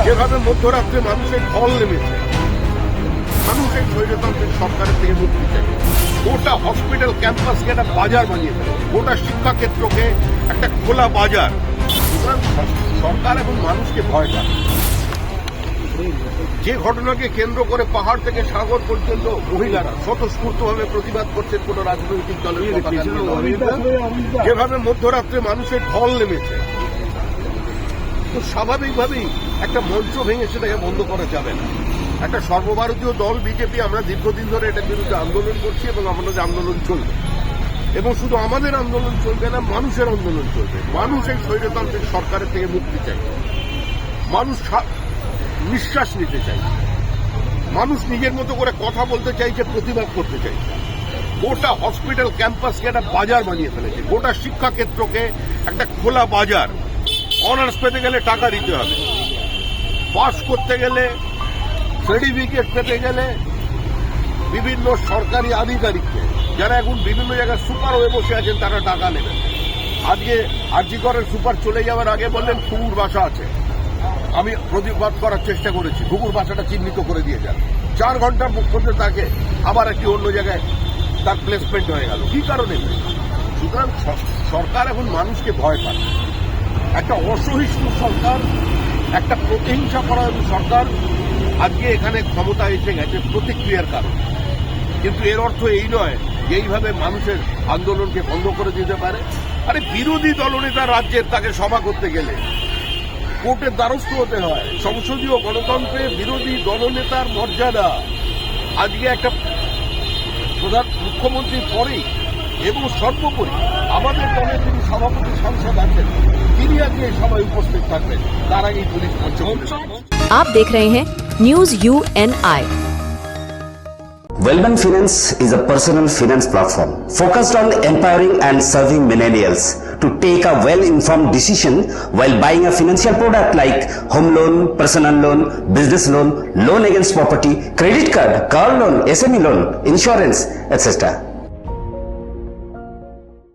যেভাবে মধ্যরাত্রে মানুষের ঢল নেমেছে, মানুষের স্বৈরতান্ত্রিক সরকারের থেকে মুক্তি চাই। গোটা হসপিটাল ক্যাম্পাসকে একটা বাজার বানিয়ে ফেলে, গোটা শিক্ষাক্ষেত্রকে একটা খোলা বাজার। সুতরাং সরকার এখন মানুষকে ভয় পায়। যে ঘটনাকে কেন্দ্র করে পাহাড় থেকে সাগর পর্যন্ত মহিলারা স্বতঃস্ফূর্তভাবে প্রতিবাদ করছেন কোন রাজনৈতিক দলের যেভাবে মধ্যরাত্রে মানুষের ঢল নেমেছে, তো স্বাভাবিকভাবেই একটা মঞ্চ ভেঙে সেটাকে বন্ধ করা যাবে না। একটা সর্বভারতীয় দল বিজেপি, আমরা দীর্ঘদিন ধরে এটার বিরুদ্ধে আন্দোলন করছি এবং আমাদের আন্দোলন চলবে। এবং শুধু আমাদের আন্দোলন চলবে না, মানুষের আন্দোলন চলবে। মানুষ এই স্বৈরতান্ত্রিক সরকারের থেকে মুক্তি চাই, মানুষ নিঃশ্বাস নিতে চাই, মানুষ নিজের মতো করে কথা বলতে চাইছে, প্রতিবাদ করতে চাইছে। গোটা হসপিটাল ক্যাম্পাসকে একটা বাজার বানিয়ে ফেলেছে, গোটা শিক্ষাক্ষেত্রকে একটা খোলা বাজার। অনার্স পেতে গেলে টাকা দিতে হবে, পাস করতে গেলে, সার্টিফিকেট পেতে গেলে বিভিন্ন সরকারি আধিকারিককে, যারা এখন বিভিন্ন জায়গায় সুপার হয়ে বসে আছেন, তারা টাকা নেবেন। আজকে আরজি করের সুপার চলে যাওয়ার আগে বললেন ঘুঘুর বাসা আছে। আমি প্রতিবাদ করার চেষ্টা করেছি, ঘুঘুর বাসাটা চিহ্নিত করে দিয়ে যান। 4 ঘন্টার মধ্যে তাকে আবার একটি অন্য জায়গায় তার প্লেসমেন্ট হয়ে গেল। কি কারণে? সুতরাং সরকার এখন মানুষকে ভয় পায়। একটা অসহিষ্ণু সরকার, একটা প্রতিহিংসা পরায়ণ সরকার আজকে এখানে ক্ষমতা এসে গেছে প্রতিক্রিয়ার কারণে। কিন্তু এর অর্থ এই নয় যে এইভাবে মানুষের আন্দোলনকে বন্ধ করে দিতে পারে। আরে বিরোধী দলনেতা রাজ্যের, তাকে সভা করতে গেলে কোর্টের দ্বারস্থ হতে হয়। সংসদীয় গণতন্ত্রে বিরোধী দলনেতার মর্যাদা আজকে একটা প্রধান মুখ্যমন্ত্রীর পরেই এবং সর্বোপরি আমাদের দলের যিনি সভাপতি সাংসদ আছেন, তিনি আজকে এই সভায় উপস্থিত থাকবেন। তার আগেই পুলিশ মঞ্চ। आप देख रहे हैं news UNI। Wellman Finance is a personal finance platform focused on empowering and serving millennials to take a well-informed decision while buying a financial product like home loan, personal loan, business loan, loan against property, credit card, car loan, SME loan, insurance, etc.